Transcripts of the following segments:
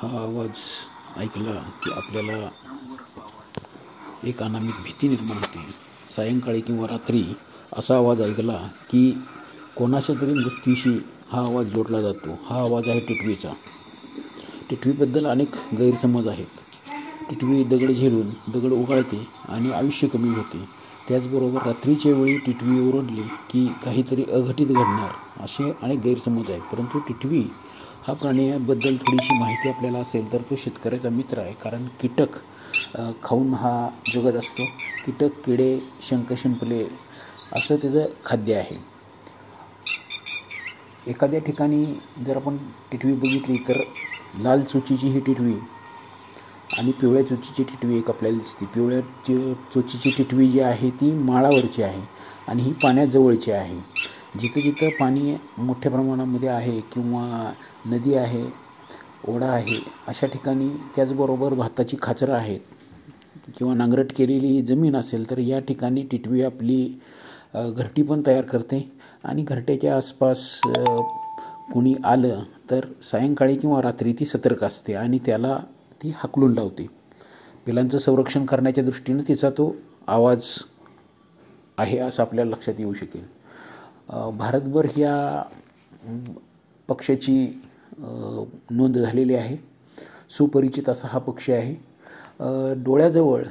हा आवाज ऐकला की आपल्याला एक अनामिक भीती निर्माण होते. सायंकाळी किंवा रात्री असा आवाज ऐकला की कोणाच्या तरी मृत्यूशी हा आवाज जोडला जातो. हा आवाज आहे टिटवीचा. टिटवीबद्दल अनेक गैरसमज आहेत. टिटवी दगड झेलून दगड उगाळते आणि आयुष्य कमी होते. त्याचबरोबर रात्रीच्या वेळी टिटवी ओरडली की काहीतरी अघटित घडणार असे अनेक गैरसमज आहेत. परंतु टिटवी हा प्राण्याबद्दल थोडीशी माहिती आपल्याला असेल तर तो शेतकऱ्याचा मित्र आहे. कारण कीटक खाऊन हा जगत असतो. कीटक, किडे, शंख, शिंपले असं त्याचं खाद्य आहे. एखाद्या ठिकाणी जर आपण टिटवी बघितली तर लाल चोचीची ही टिटवी आणि पिवळ्या चोचीची टिटवी एक आपल्याला दिसते. पिवळ्या चोचीची टिटवी जी आहे ती माळावरची आहे आणि ही पाण्याजवळची आहे. जिथं जिथं पाणी मोठ्या प्रमाणामध्ये आहे किंवा नदी आहे, ओढा आहे अशा ठिकाणी, त्याचबरोबर भाताची खाचरं आहेत किंवा नांगरट केलेली जमीन असेल तर या ठिकाणी टिटवी आपली घरटी पण तयार करते. आणि घरट्याच्या आसपास कुणी आलं तर सायंकाळी किंवा रात्री ती सतर्क असते आणि त्याला ती हाकलून लावते. पिलांचं संरक्षण करण्याच्या दृष्टीनं तिचा तो आवाज आहे असं आपल्याला लक्षात येऊ शकेल. भारतभर ह्या पक्ष्याची नोंद झालेली आहे. सुपरिचित असा हा पक्षी आहे. डोळ्याजवळ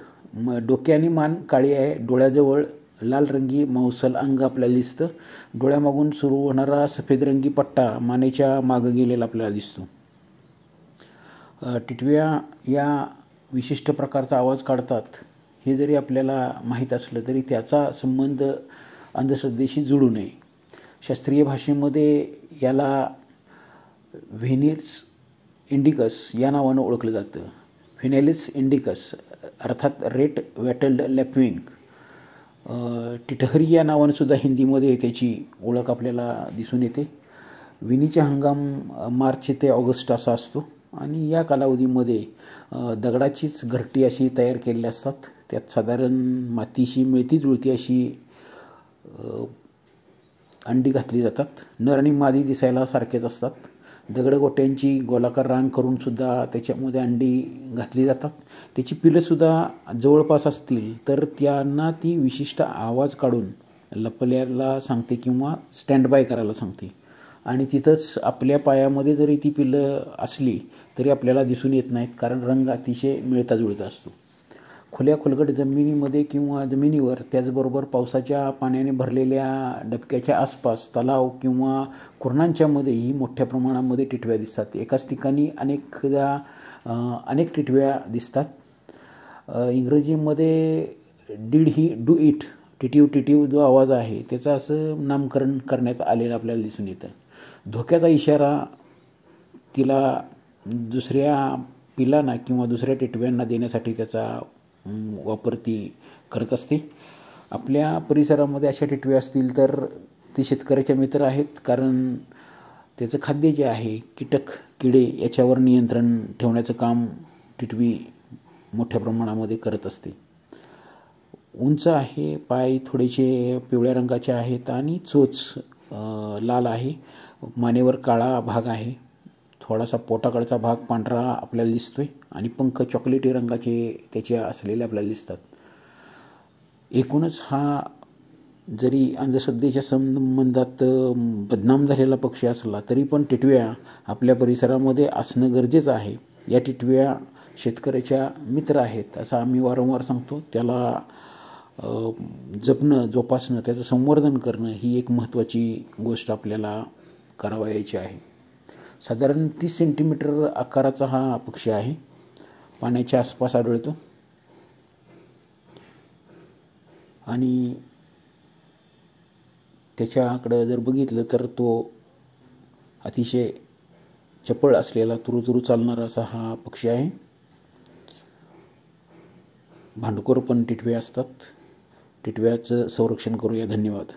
डोक्याने मान काळी आहे. डोळ्याजवळ लाल रंगी मौसल अंग आपल्याला दिसतं. डोळ्यामागून सुरू होणारा सफेदरंगी पट्टा मानेच्या मागं गेलेला आपल्याला दिसतो. टिटव्या या विशिष्ट प्रकारचा आवाज काढतात हे जरी आपल्याला माहीत असलं तरी त्याचा संबंध अंधश्रद्धेशी जोडू नये. शास्त्रीय भाषेमध्ये याला व्हेनिस इंडिकस या नावानं ओळखलं जातं. व्हेनॅलिस इंडिकस अर्थात रेड वॅटल्ड लॅपविंग. टिटहरी या नावानं सुद्धा हिंदीमध्ये त्याची ओळख आपल्याला दिसून येते. विणीचा हंगाम मार्च ते ऑगस्ट असा असतो आणि या कालावधीमध्ये दगडाचीच घरटी अशी तयार केलेली असतात. त्यात साधारण मातीशी मिळती जुळती अशी अंडी घातली जातात. नर आणि मादी दिसायला सारखेच असतात. दगडगोट्यांची गोलाकार रांग करून सुद्धा त्याच्यामध्ये अंडी घातली जातात. त्याची पिलंसुद्धा जवळपास असतील तर त्यांना ती विशिष्ट आवाज काढून लपल्याला सांगते किंवा स्टँड बाय करायला सांगते. आणि तिथंच आपल्या पायामध्ये जरी ती पिलं असली तरी आपल्याला दिसून येत नाहीत, कारण रंग अतिशय मिळता जुळता असतो. खुल्या खोलगट जमिनीमध्ये किंवा जमिनीवर, त्याचबरोबर पावसाच्या पाण्याने भरलेल्या डबक्याच्या आसपास, तलाव किंवा कुरणांच्यामध्येही मोठ्या प्रमाणामध्ये टिटव्या दिसतात. एकाच ठिकाणी अनेक टिटव्या दिसतात. इंग्रजीमध्ये डीड ही डू इट, टिटीव जो आवाज आहे त्याचं असं नामकरण करण्यात आलेलं आपल्याला दिसून येतं. धोक्याचा इशारा तिला दुसऱ्या पिलांना किंवा दुसऱ्या टिटव्यांना देण्यासाठी त्याचा वापर ती करत असते. आपल्या परिसरामध्ये अशा टिटव्या असतील तर ते शेतकऱ्याचे मित्र आहेत, कारण त्याचं खाद्य जे आहे कीटक, किडे याच्यावर नियंत्रण ठेवण्याचं काम टिटवी मोठ्या प्रमाणामध्ये करत असते. उंच आहे, पाय थोडेसे पिवळ्या रंगाचे आहेत आणि चोच लाल आहे. मानेवर काळा भाग आहे. थोडासा पोटाकडचा भाग पांढरा आपल्याला दिसतोय आणि पंख चॉकलेटी रंगाचे त्याचे असलेले आपल्याला दिसतात. एकूणच हा जरी अंधश्रद्धेच्या संबंधात बदनाम झालेला पक्षी असला तरी पण टिटव्या आपल्या परिसरामध्ये असणं गरजेचं आहे. या टिटव्या शेतकऱ्याच्या मित्र आहेत असं आम्ही वारंवार सांगतो. त्याला जपणं, जोपासणं, त्याचं संवर्धन करणं ही एक महत्त्वाची गोष्ट आपल्याला करावयाची आहे. साधारण 30 सेंटीमीटर आकाराचा हा पक्षी आहे. पाण्याच्या आसपास आढळतो आणि त्याच्याकडं जर बघितलं तर तो अतिशय चपळ असलेला, तुरुतुरू चालणारा असा हा पक्षी आहे. भांडखोर पण टिटव्या असतात. टिटव्याचं संरक्षण करूया. धन्यवाद.